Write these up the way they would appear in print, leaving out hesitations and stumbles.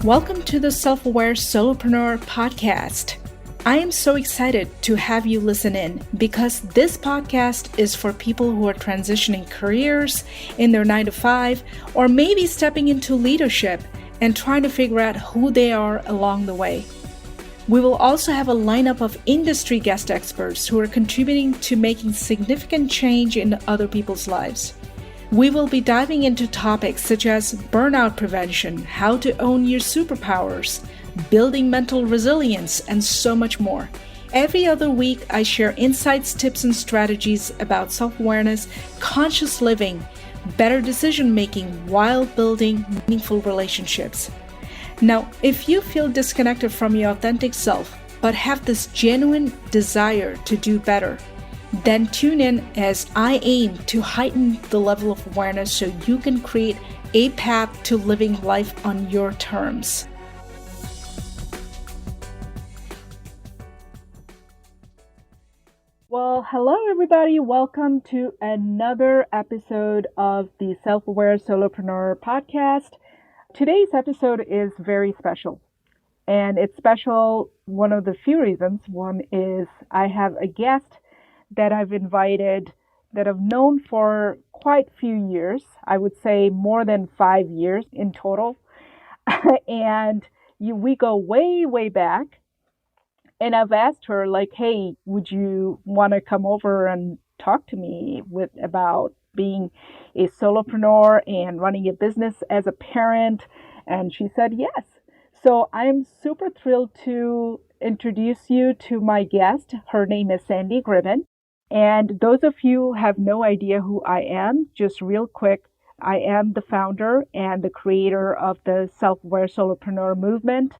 Welcome to the Self-Aware Solopreneur podcast. I am so excited to have you listen in because this podcast is for people who are transitioning careers in their 9-to-5 or maybe stepping into leadership and trying to figure out who they are along the way. We will also have a lineup of industry guest experts who are contributing to making significant change in other people's lives. We will be diving into topics such as burnout prevention, how to own your superpowers, building mental resilience, and so much more. Every other week, I share insights, tips, and strategies about self-awareness, conscious living, better decision-making while building meaningful relationships. Now, if you feel disconnected from your authentic self, but have this genuine desire to do better, then tune in as I aim to heighten the level of awareness so you can create a path to living life on your terms. Well, hello everybody. Welcome to another episode of the Self-Aware Solopreneur podcast. Today's episode is very special. And it's special one of the few reasons. One is I have a guest that I've invited that I've known for quite a few years. I would say more than 5 years in total. And we go way, way back. And I've asked her like, hey, would you want to come over and talk to me about being a solopreneur and running a business as a parent? And she said yes. So I'm super thrilled to introduce you to my guest. Her name is Sandy Gribbin. And those of you who have no idea who I am, just real quick, I am the founder and the creator of the Self-Aware Solopreneur movement.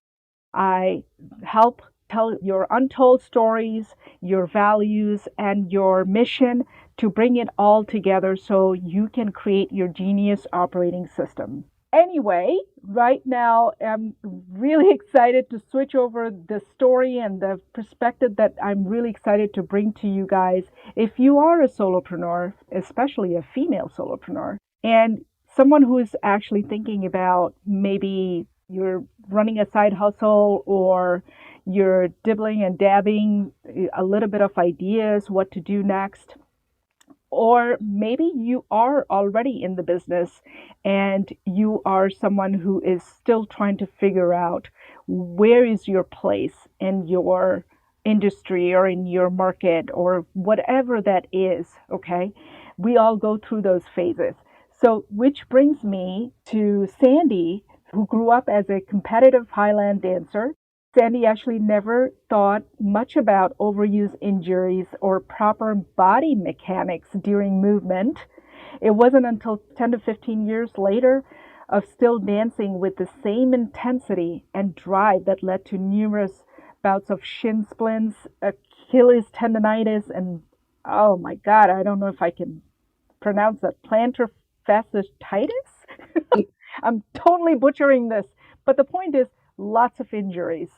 I help tell your untold stories, your values, and your mission to bring it all together so you can create your genius operating system. Anyway, right now I'm really excited to switch over the story and the perspective that I'm really excited to bring to you guys. If you are a solopreneur, especially a female solopreneur, and someone who is actually thinking about maybe you're running a side hustle or you're dibbling and dabbing a little bit of ideas what to do next. Or maybe you are already in the business and you are someone who is still trying to figure out where is your place in your industry or in your market or whatever that is, okay? We all go through those phases. So, which brings me to Sandy, who grew up as a competitive Highland dancer. Sandy actually never thought much about overuse injuries or proper body mechanics during movement. It wasn't until 10 to 15 years later of still dancing with the same intensity and drive that led to numerous bouts of shin splints, Achilles tendonitis, and oh my God, I don't know if I can pronounce that, plantar fasciitis. I'm totally butchering this, but the point is lots of injuries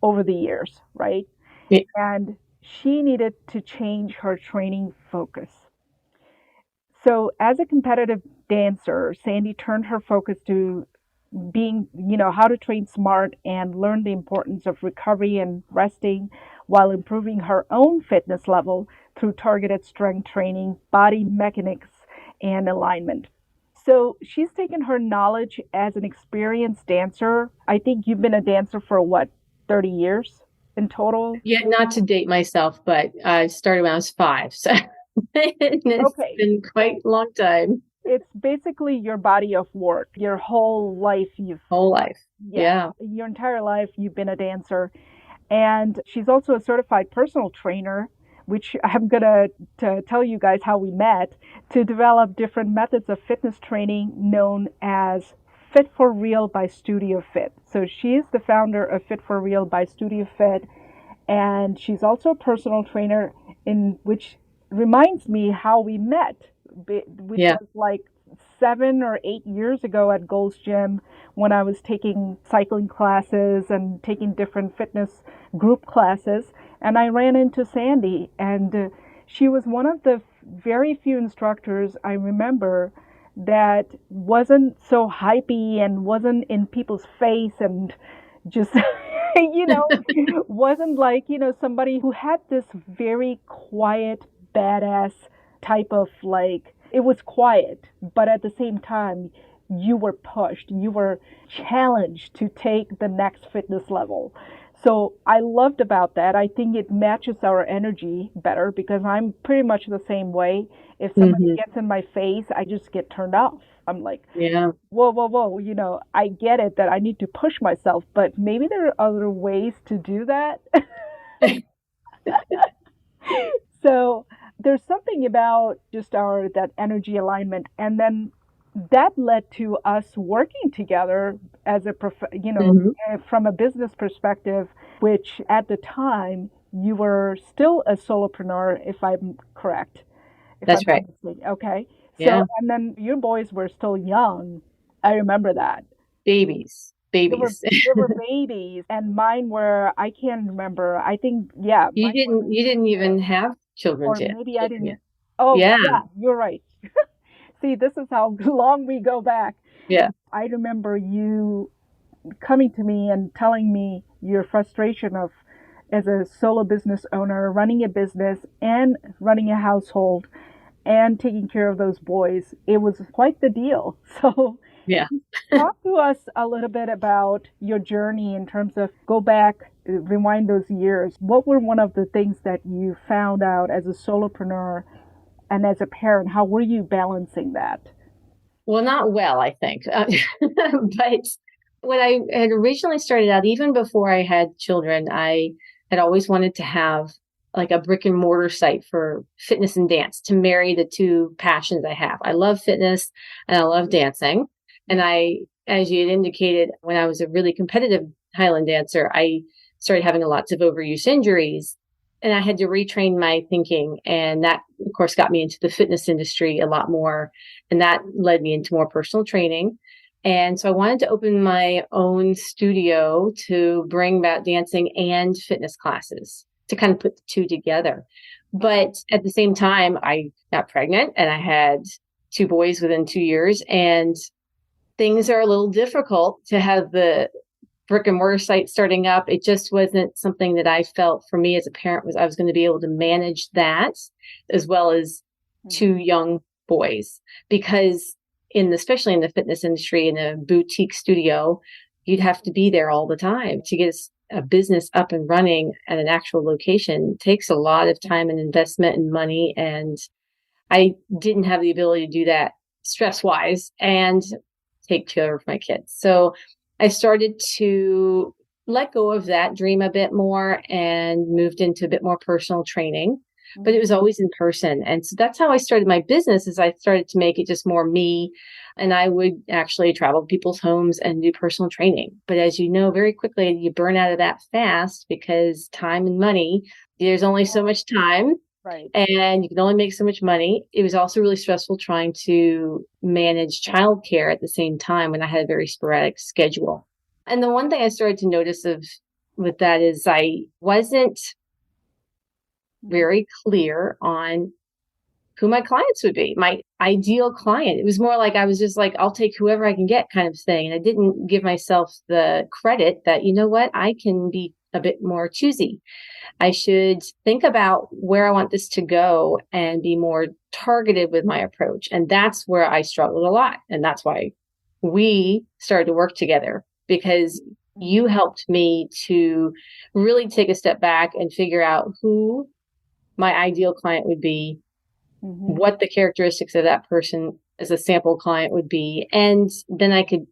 over the years, right? Yeah. And she needed to change her training focus. So as a competitive dancer, Sandy turned her focus to being, how to train smart and learn the importance of recovery and resting while improving her own fitness level through targeted strength training, body mechanics, and alignment. So she's taken her knowledge as an experienced dancer. I think you've been a dancer for 30 years in total? Yeah, not to date myself, but I started when I was 5. So it's been quite a long time. It's basically your body of work, your whole life. Yeah. Your entire life, you've been a dancer. And she's also a certified personal trainer, which I'm going to tell you guys how we met, to develop different methods of fitness training known as Fit for Real by Studio Fit. So she's the founder of Fit for Real by Studio Fit, and she's also a personal trainer, in which reminds me how we met, which was like 7 or 8 years ago at Gold's Gym when I was taking cycling classes and taking different fitness group classes. And I ran into Sandy, and she was one of the very few instructors I remember that wasn't so hypey and wasn't in people's face and just, wasn't like, somebody who had this very quiet, badass type of like, it was quiet, but at the same time, you were pushed, you were challenged to take the next fitness level. So I loved about that. I think it matches our energy better because I'm pretty much the same way. If somebody gets in my face, I just get turned off. I'm like, Yeah. whoa, whoa, whoa, I get it that I need to push myself, but maybe there are other ways to do that. So there's something about just our that energy alignment, and then that led to us working together as Hmm. from a business perspective, which at the time you were still a solopreneur, if I'm correct, if I'm That's not right. mistaken. Okay. So, Yeah. and then your boys were still young. I remember that. Babies. They were Babies. they were babies, and mine were, I can't remember. I think, yeah, You mine were, didn't even have children or yet. maybe I Children didn't. yet. Oh, Yeah. yeah, you're right. See, this is how long we go back. Yeah. I remember you coming to me and telling me your frustration of as a solo business owner, running a business and running a household and taking care of those boys. It was quite the deal. So Yeah. talk to us a little bit about your journey in terms of go back, rewind those years. What were one of the things that you found out as a solopreneur and as a parent? How were you balancing that? Well, not well, I think. But when I had originally started out, even before I had children, I had always wanted to have like a brick and mortar site for fitness and dance to marry the two passions I have. I love fitness and I love dancing. And as you had indicated, when I was a really competitive Highland dancer, I started having lots of overuse injuries and I had to retrain my thinking. And that, of course, got me into the fitness industry a lot more. And that led me into more personal training. And so I wanted to open my own studio to bring back dancing and fitness classes to kind of put the two together. But at the same time, I got pregnant and I had two boys within 2 years. And things are a little difficult to have the brick and mortar site starting up. It just wasn't something that I felt for me as a parent was I was going to be able to manage that as well as two Mm-hmm. young boys because especially in the fitness industry in a boutique studio, you'd have to be there all the time to get a business up and running at an actual location. It takes a lot of time and investment and money. And I didn't have the ability to do that stress wise and take care of my kids. So I started to let go of that dream a bit more and moved into a bit more personal training, but it was always in person. And so that's how I started my business is I started to make it just more me. And I would actually travel to people's homes and do personal training. But as you know, very quickly, you burn out of that fast because time and money, there's only so much time Right. and you can only make so much money. It was also really stressful trying to manage childcare at the same time when I had a very sporadic schedule. And the one thing I started to notice of with that is I wasn't Mm-hmm. very clear on who my clients would be, my ideal client. It was more like I was just like, I'll take whoever I can get kind of thing. And I didn't give myself the credit that, you know what, I can be a bit more choosy. I should think about where I want this to go and be more targeted with my approach. And that's where I struggled a lot. And that's why we started to work together because you helped me to really take a step back and figure out who my ideal client would be, Mm-hmm. what the characteristics of that person as a sample client would be. And then I could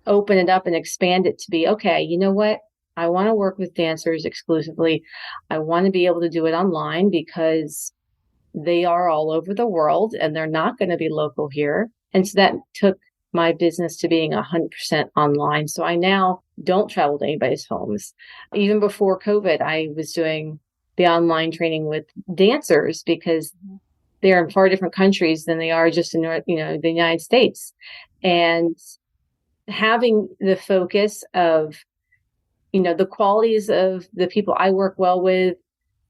open it up and expand it to be, okay, you know what? I want to work with dancers exclusively. I want to be able to do it online because they are all over the world and they're not going to be local here. And so that took my business to being 100% online. So I now don't travel to anybody's homes. Even before COVID, I was doing the online training with dancers because they're in far different countries than they are just in the United States. And having the focus of, the qualities of the people I work well with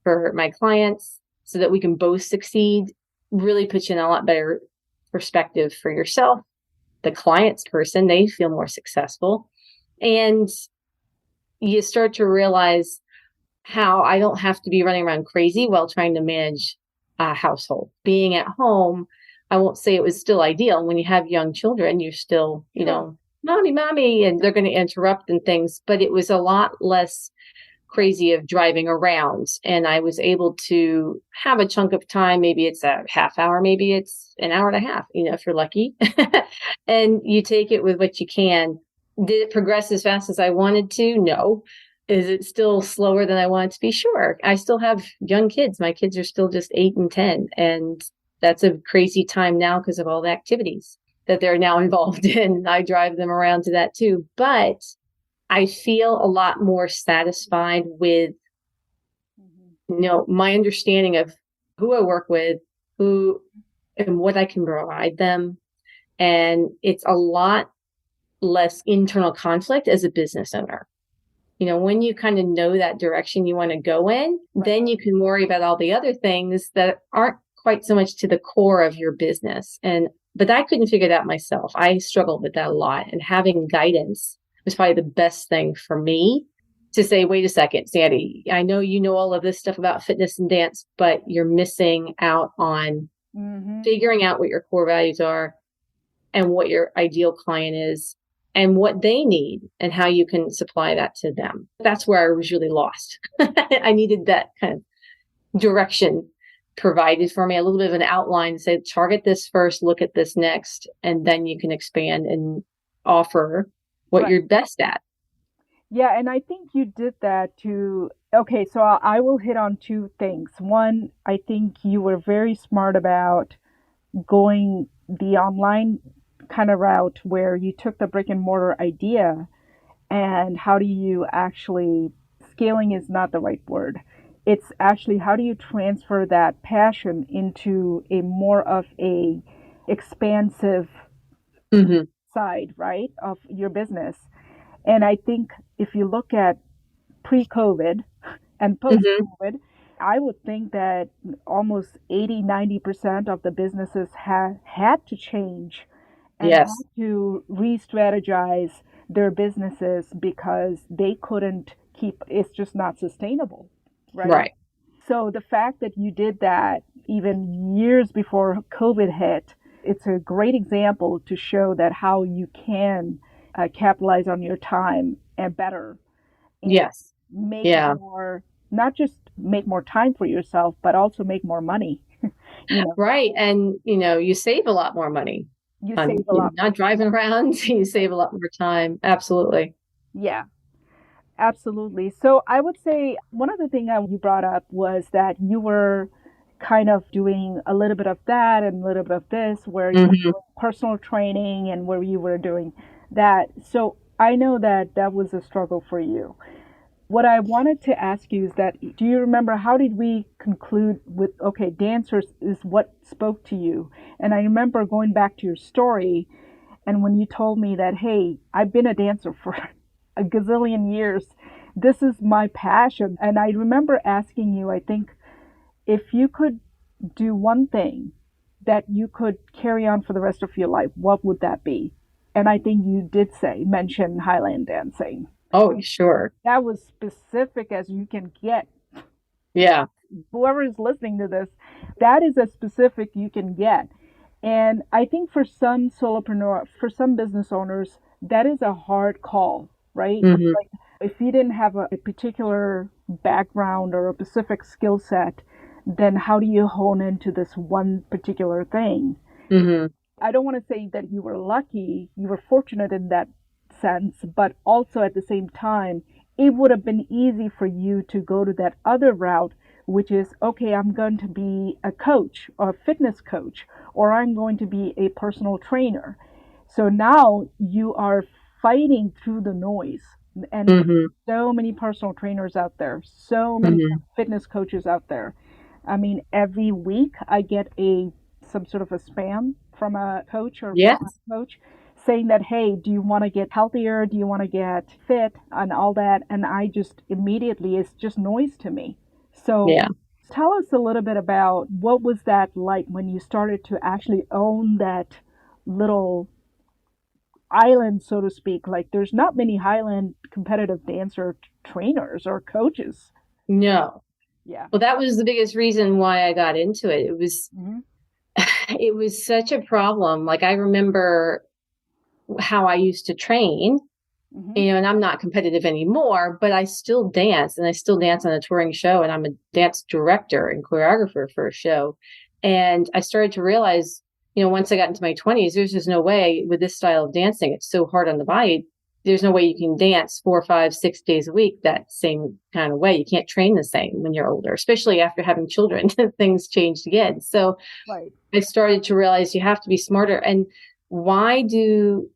for my clients so that we can both succeed really puts you in a lot better perspective for yourself, the client's person, they feel more successful. And you start to realize how I don't have to be running around crazy while trying to manage a household. Being at home, I won't say it was still ideal. When you have young children, you're still, mommy, and they're going to interrupt and things, but it was a lot less crazy of driving around. And I was able to have a chunk of time. Maybe it's a half hour, maybe it's an hour and a half, if you're lucky. And you take it with what you can. Did it progress as fast as I wanted to? No. Is it still slower than I want it to be? Sure. I still have young kids. My kids are still just 8 and 10. And that's a crazy time now because of all the activities that they're now involved in. I drive them around to that too. But I feel a lot more satisfied with, my understanding of who I work with, who and what I can provide them. And it's a lot less internal conflict as a business owner. When you kind of know that direction you want to go in, then you can worry about all the other things that aren't quite so much to the core of your business. But I couldn't figure that myself. I struggled with that a lot, and having guidance was probably the best thing for me to say, wait a second, Sandy, I know you know all of this stuff about fitness and dance, but you're missing out on figuring out what your core values are and what your ideal client is and what they need and how you can supply that to them. That's where I was really lost. I needed that kind of direction provided for me, a little bit of an outline, say, target this first, look at this next, and then you can expand and offer what you're best at. Yeah, and I think you did that too. Okay, so I will hit on two things. One, I think you were very smart about going the online kind of route where you took the brick and mortar idea and how do you actually, scaling is not the right word. It's actually how do you transfer that passion into a more of a expansive side, right, of your business. And I think if you look at pre-COVID and post-COVID, I would think that almost 80-90% of the businesses had to change and had to re-strategize their businesses because they couldn't keep, it's just not sustainable, right? So the fact that you did that even years before COVID hit, it's a great example to show that how you can capitalize on your time and better. And make more, not just make more time for yourself, but also make more money. Right. And, you save a lot more money. You save a lot. Not driving around, you save a lot more time. Absolutely. Yeah, absolutely. So I would say one of the things you brought up was that you were kind of doing a little bit of that and a little bit of this, where you were doing personal training and where you were doing that. So I know that that was a struggle for you. What I wanted to ask you is that, do you remember how did we conclude with, okay, dancers is what spoke to you? And I remember going back to your story and when you told me that, hey, I've been a dancer for a gazillion years. This is my passion. And I remember asking you, I think, if you could do one thing that you could carry on for the rest of your life, what would that be? And I think you did mention Highland dancing. Oh, sure. That was specific as you can get. Yeah. Whoever is listening to this, that is as specific you can get. And I think for some solopreneur, for some business owners, that is a hard call, right? Like if you didn't have a particular background or a specific skill set, then how do you hone into this one particular thing? I don't want to say that you were lucky, you were fortunate in that sense, but also at the same time, it would have been easy for you to go to that other route, which is, okay, I'm going to be a coach or a fitness coach, or I'm going to be a personal trainer. So now you are fighting through the noise. And so many personal trainers out there, so many fitness coaches out there. I mean, every week I get some sort of a spam from a coach or coach saying that, hey, do you want to get healthier? Do you want to get fit and all that? And I just immediately, it's just noise to me. So Tell us a little bit about what was that like when you started to actually own that little island, so to speak. Like there's not many Highland competitive dancer trainers or coaches. No. Yeah. Well, that was the biggest reason why I got into it. It was Hmm. it was such a problem. Like I remember how I used to train, Hmm. you know, and I'm not competitive anymore, but I still dance and I still dance on a touring show and I'm a dance director and choreographer for a show. And I started to realize, you know, once I got into my 20s, there's just no way with this style of dancing. It's so hard on the body. There's no way you can dance 4, 5, 6 days a week that same kind of way. You can't train the same when you're older, especially after having children. Things changed again. So Right. I started to realize you have to be smarter. And why do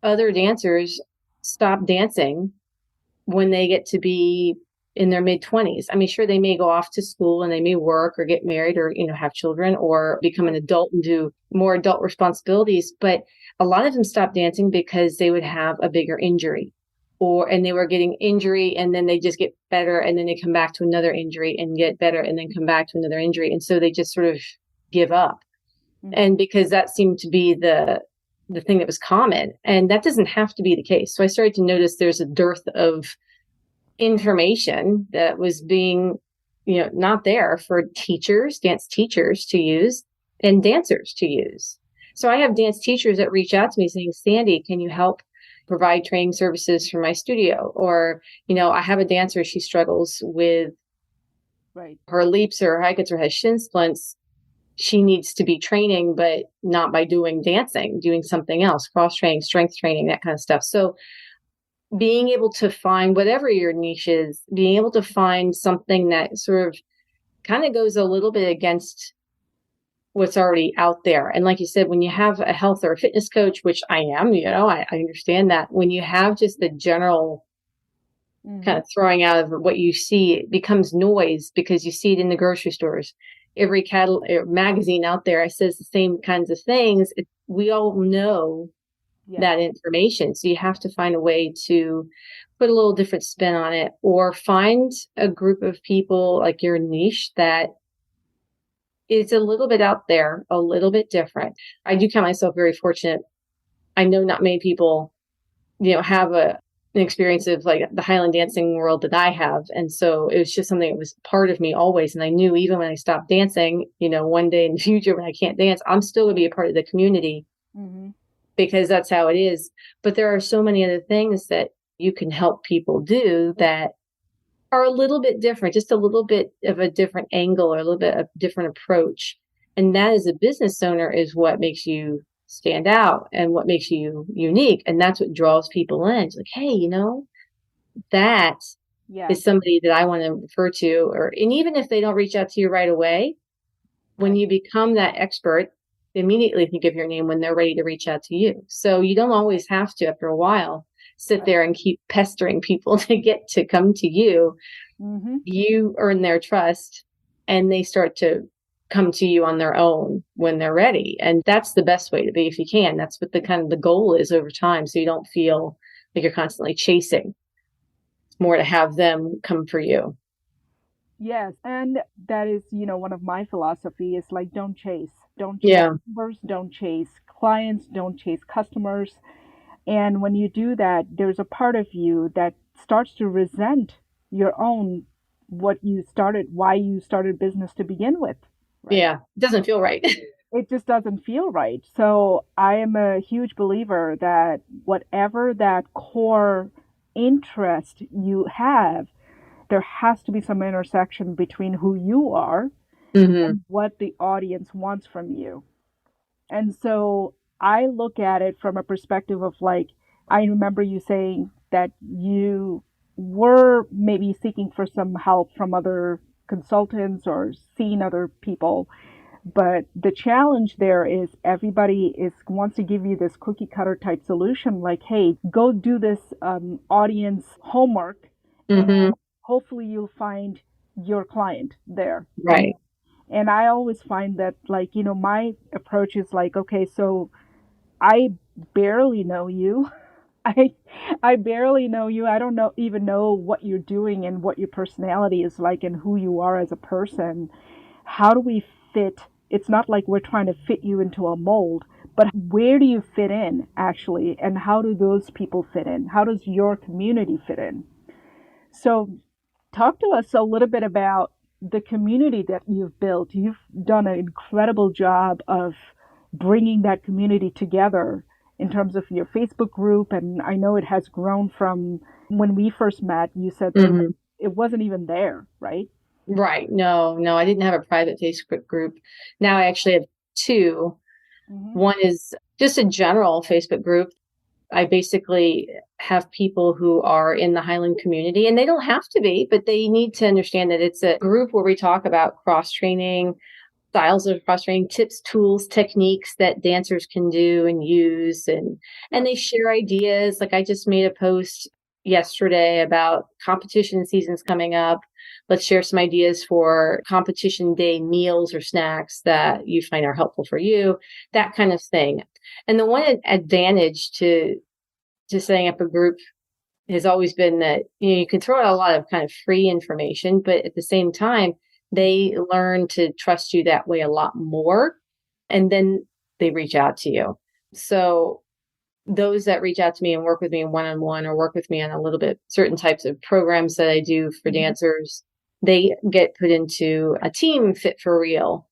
other dancers stop dancing when they get to be in their mid 20s? I mean, sure, they may go off to school and they may work or get married or, you know, have children or become an adult and do more adult responsibilities. But a lot of them stop dancing because they would have a bigger injury and they were getting injury and then they just get better and then they come back to another injury and get better and then come back to another injury. And so they just sort of give up. Hmm. And because that seemed to be the thing that was common, and that doesn't have to be the case. So I started to notice there's a dearth of information that was being, you know, not there for teachers, dance teachers to use and dancers to use. So I have dance teachers that reach out to me saying, Sandy, can you help provide training services for my studio? Or, you know, I have a dancer, she struggles with Right. her leaps or hikes or has shin splints. She needs to be training, but not by doing dancing, doing something else, cross training, strength training, that kind of stuff. So being able to find whatever your niche is, being able to find something that sort of kind of goes a little bit against what's already out there. And like you said, when you have a health or a fitness coach, which I am, you know, I understand that when you have just the general kind Hmm. of throwing out of what you see, it becomes noise because you see it in the grocery stores. Every magazine out there says the same kinds of things. We all know Yeah. that information. So you have to find a way to put a little different spin on it or find a group of people like your niche that is a little bit out there, a little bit different. I do count myself very fortunate. I know not many people, you know, have an experience of like the Highland dancing world that I have. And so it was just something that was part of me always. And I knew even when I stopped dancing, you know, one day in the future when I can't dance, I'm still going to be a part of the community Hmm. because that's how it is. But there are so many other things that you can help people do that are a little bit different, just a little bit of a different angle or a little bit of different approach. And that as a business owner is what makes you stand out and what makes you unique. And that's what draws people in. It's like, hey, you know, that Yeah. is somebody that I want to refer to. Or and even if they don't reach out to you right away, when Right. you become that expert, they immediately think of your name when they're ready to reach out to you. So you don't always have to, after a while, sit Right. there and keep pestering people to get to come to you. Hmm. You earn their trust and they start to come to you on their own when they're ready. And that's the best way to be if you can. That's what the kind of the goal is over time. So you don't feel like you're constantly chasing. It's more to have them come for you. Yes, and that is, one of my philosophy is like don't chase. Don't chase Yeah. numbers, don't chase clients, don't chase customers. And when you do that, there's a part of you that starts to resent your own why you started business to begin with, right? Yeah. It doesn't feel right. It just doesn't feel right. So I am a huge believer that whatever that core interest you have, there has to be some intersection between who you are Hmm. and what the audience wants from you. And so I look at it from a perspective of like, I remember you saying that you were maybe seeking for some help from other consultants or seeing other people. But the challenge there is everybody is wants to give you this cookie cutter type solution, like, hey, go do this audience homework, and Hmm. hopefully you'll find your client there. Right. And I always find that, like, my approach is like, okay, so I barely know you. I I barely know you. I don't even know what you're doing and what your personality is like and who you are as a person. How do we fit? It's not like we're trying to fit you into a mold, but where do you fit in actually? And how do those people fit in? How does your community fit in? So, talk to us a little bit about the community that you've built. You've done an incredible job of bringing that community together in terms of your Facebook group. And I know it has grown from when we first met. You said Mhm. it wasn't even there, right? Right. No, no, I didn't have a private Facebook group. Now I actually have two. Hmm. One is just a general Facebook group. I basically have people who are in the Highland community, and they don't have to be, but they need to understand that it's a group where we talk about cross training, styles of cross training, tips, tools, techniques that dancers can do and use, and Yep. they share ideas. Like I just made a post yesterday about competition seasons coming up. Let's share some ideas for competition day meals or snacks that you find are helpful for you, that kind of thing. And the one advantage to setting up a group has always been that you can throw out a lot of kind of free information, but at the same time, they learn to trust you that way a lot more, and then they reach out to you. So those that reach out to me and work with me one on one or work with me on a little bit certain types of programs that I do for Hmm. dancers, they get put into a team fit for real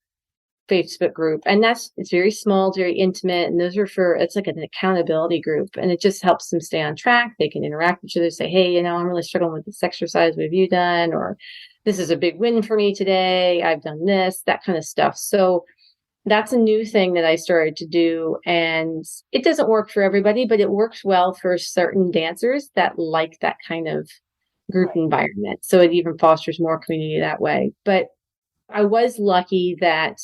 Facebook group. And it's very small, it's very intimate. And those are it's like an accountability group. And it just helps them stay on track. They can interact with each other, say, hey, I'm really struggling with this exercise. What have you done? Or this is a big win for me today. I've done this, that kind of stuff. So that's a new thing that I started to do. And it doesn't work for everybody, but it works well for certain dancers that like that kind of group Right. environment. So it even fosters more community that way. But I was lucky that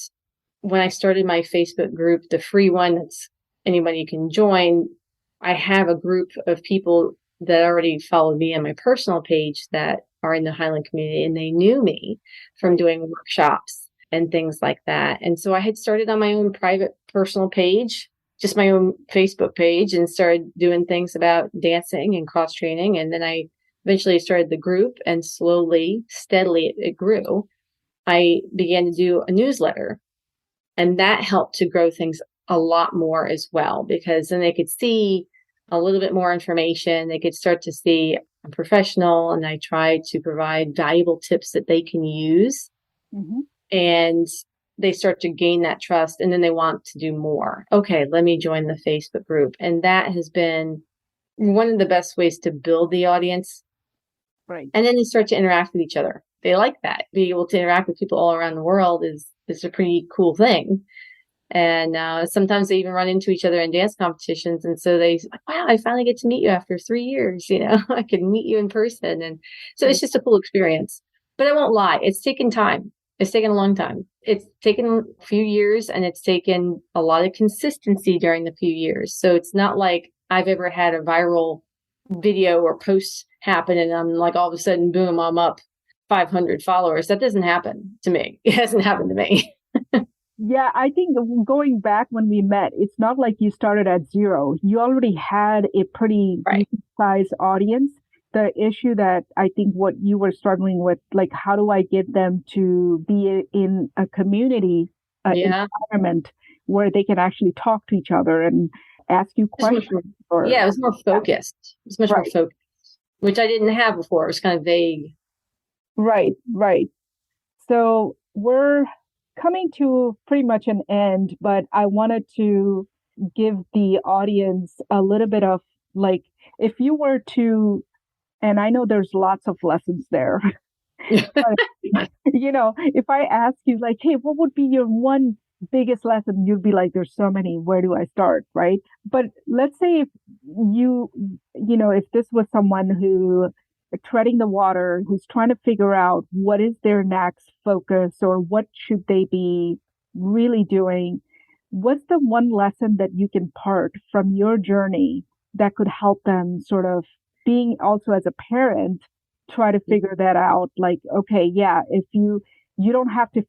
when I started my Facebook group, the free one that's anybody can join, I have a group of people that already followed me on my personal page that are in the Highland community, and they knew me from Right. doing workshops and things like that. And so I had started on my own private personal page, just my own Facebook page, and started doing things about dancing and cross training. And then I eventually started the group, and slowly, steadily, it grew. I began to do a newsletter, and that helped to grow things a lot more as well, because then they could see a little bit more information. They could start to see I'm professional and I try to provide valuable tips that they can use. Hmm. And they start to gain that trust, and then they want to do more. Okay, let me join the Facebook group. And that has been one of the best ways to build the audience. Right. And then they start to interact with each other. They like that. Being able to interact with people all around the world is a pretty cool thing. And sometimes they even run into each other in dance competitions. And so they like, wow, I finally get to meet you after 3 years. I can meet you in person. And so it's just a cool experience. But I won't lie, it's taken time. It's taken a long time. It's taken a few years, and it's taken a lot of consistency during the few years. So it's not like I've ever had a viral video or post happen and I'm like, all of a sudden, boom, I'm up 500 followers. That doesn't happen to me. It hasn't happened to me. Yeah, I think going back when we met, it's not like you started at zero. You already had a pretty Right. decent sized audience. The issue that I think what you were struggling with, like, how do I get them to be in a community Yeah. environment where they can actually talk to each other and ask you Just much questions more, or, yeah, it was more yeah, focused. It was much more right, focused, which I didn't have before. It was kind of vague. right, right. So we're coming to pretty much an end, but I wanted to give the audience a little bit of like, if you were to, and I know there's lots of lessons there, but if I ask you like, hey, what would be your one biggest lesson? You'd be like, there's so many. Where do I start? Right. But let's say if you, if this was someone who treading the water, who's trying to figure out what is their next focus or what should they be really doing, what's the one lesson that you can part from your journey that could help them sort of being also as a parent try to figure that out. Like, okay, yeah, if you don't have to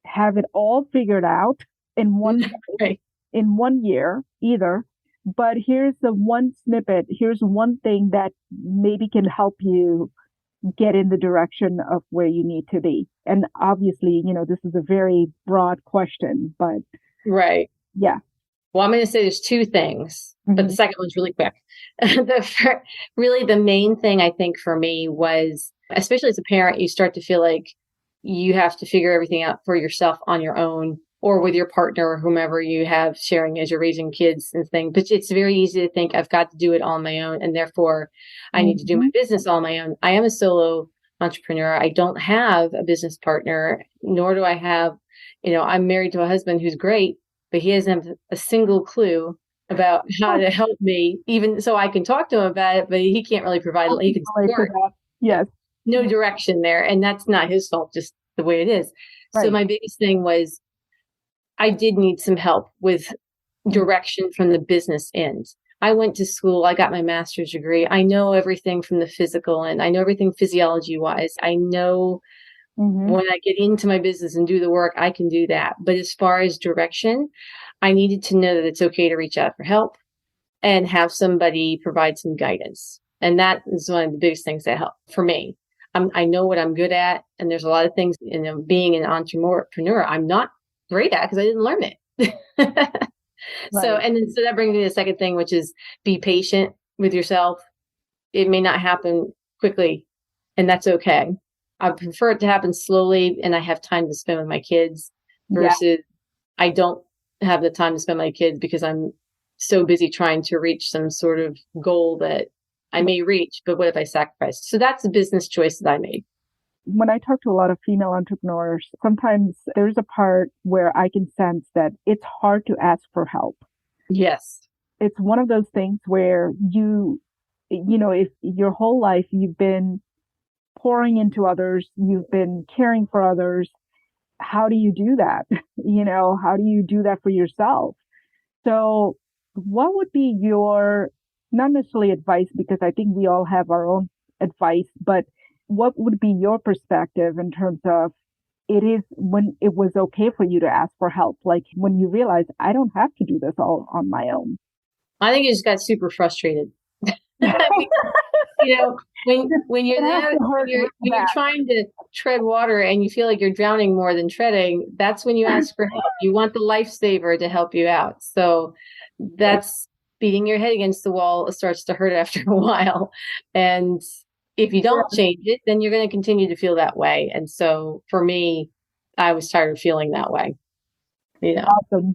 have it all figured out in one Right. in 1 year either, But here's the one snippet. Here's one thing that maybe can help you get in the direction of where you need to be. And obviously, this is a very broad question, but Right. yeah. Well, I'm going to say there's two things, but the second one's really quick. Really, the main thing I think for me was, especially as a parent, you start to feel like you have to figure everything out for yourself on your own or with your partner or whomever you have sharing as you're raising kids and things. But it's very easy to think I've got to do it all on my own, and therefore I need to do my business all on my own. I am a solo entrepreneur. I don't have a business partner, nor do I have, I'm married to a husband who's great, but he doesn't have a single clue about how to help me, even so I can talk to him about it, but he can't really provide, he can support. Yes. No direction there. And that's not his fault, just the way it is. Right. So my biggest thing was I did need some help with direction from the business end. I went to school. I got my master's degree. I know everything from the physical and I know everything physiology wise. I know when I get into my business and do the work, I can do that. But as far as direction, I needed to know that it's okay to reach out for help and have somebody provide some guidance. And that is one of the biggest things that help for me. I know what I'm good at. And there's a lot of things in being an entrepreneur I'm not great at because I didn't learn it. Right. So that brings me to the second thing, which is be patient with yourself. It may not happen quickly, and that's okay. I prefer it to happen slowly and I have time to spend with my kids versus I don't have the time to spend with my kids because I'm so busy trying to reach some sort of goal that I may reach, but what if I sacrifice? So that's the business choice that I made. When I talk to a lot of female entrepreneurs, sometimes there's a part where I can sense that it's hard to ask for help. Yes. It's one of those things where if your whole life you've been pouring into others, you've been caring for others, how do you do that? How do you do that for yourself? So what would be your, not necessarily advice, because I think we all have our own advice, but what would be your perspective in terms of it is when it was okay for you to ask for help? Like when you realize I don't have to do this all on my own. I think you just got super frustrated. When you're trying to tread water and you feel like you're drowning more than treading, that's when you ask for help. You want the lifesaver to help you out. So that's beating your head against the wall. It starts to hurt after a while. And if you don't change it, then you're going to continue to feel that way. And so for me, I was tired of feeling that way. Awesome.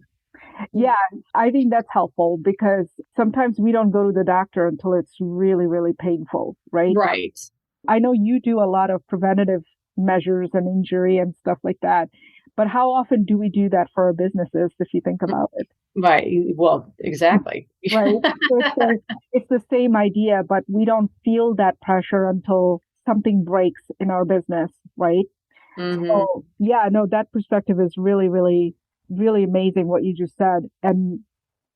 Yeah, I think that's helpful because sometimes we don't go to the doctor until it's really, really painful, right? Right. I know you do a lot of preventative measures and injury and stuff like that, but how often do we do that for our businesses if you think about it? Right. Well, exactly. Right. So it's the same idea, but we don't feel that pressure until something breaks in our business, right? So, that perspective is really, really, really amazing what you just said. And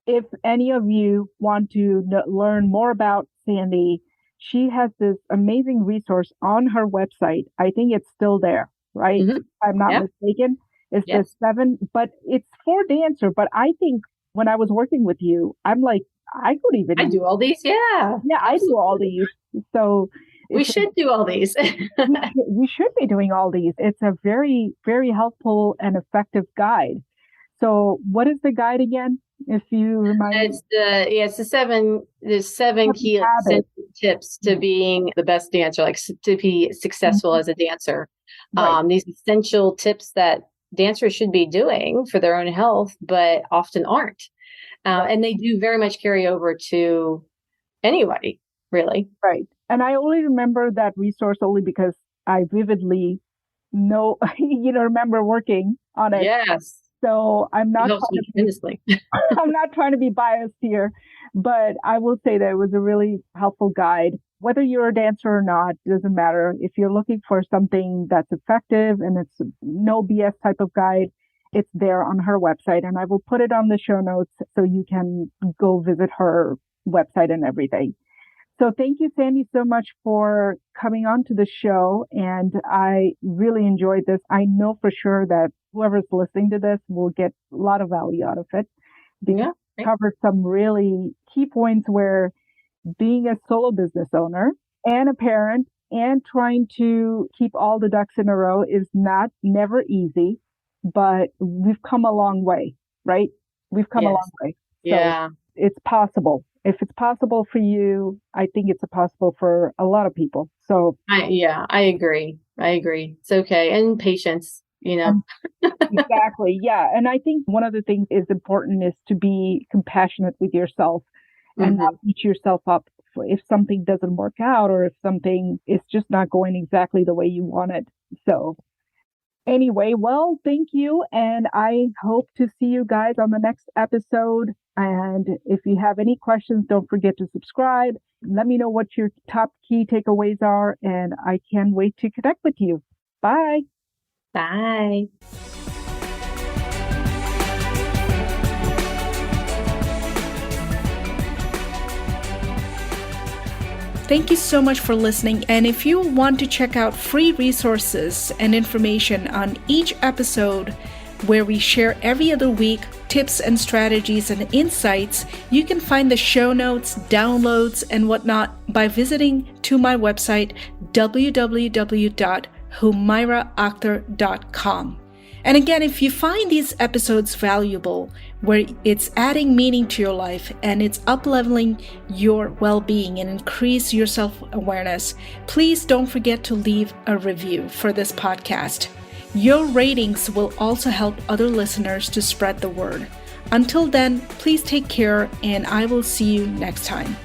if any of you want to learn more about Sandy, she has this amazing resource on her website. I think it's still there, right? If I'm not mistaken. It's the 7, but it's for dancer. But I think when I was working with you, I'm like, I do all these. Yeah. Yeah, I do all these. So we should do all these. We should be doing all these. It's a very, very helpful and effective guide. So what is the guide again? If you remind me. It's there's 7 key tips to being the best dancer, like to be successful as a dancer. Right. These essential tips that dancers should be doing for their own health, but often aren't. And they do very much carry over to anybody, really. Right. And I only remember that resource only because I vividly remember working on it. Yes. So I'm not I'm not trying to be biased here, but I will say that it was a really helpful guide. Whether you're a dancer or not, doesn't matter. If you're looking for something that's effective and it's no BS type of guide, it's there on her website. And I will put it on the show notes so you can go visit her website and everything. So thank you, Sandy, so much for coming on to the show. And I really enjoyed this. I know for sure that whoever's listening to this will get a lot of value out of it. Right. covered some really key points where being a solo business owner and a parent and trying to keep all the ducks in a row is never easy, but we've come a long way, right? We've come a long Yes. way. So Yeah. it's possible. If it's possible for you, I think it's possible for a lot of people. So, I agree. I agree. It's okay. And patience, and exactly. Yeah. And I think one of the things is important is to be compassionate with yourself and not hmm beat yourself up if something doesn't work out or if something is just not going exactly the way you want it. So, anyway, well, thank you. And I hope to see you guys on the next episode. And if you have any questions, don't forget to subscribe. Let me know what your top key takeaways are. And I can't wait to connect with you. Bye. Bye. Thank you so much for listening. And if you want to check out free resources and information on each episode, where we share every other week tips and strategies and insights, you can find the show notes, downloads, and whatnot by visiting to my website, www.humairaakhtar.com. And again, if you find these episodes valuable, where it's adding meaning to your life and it's up-leveling your well-being and increase your self-awareness, please don't forget to leave a review for this podcast. Your ratings will also help other listeners to spread the word. Until then, please take care, and I will see you next time.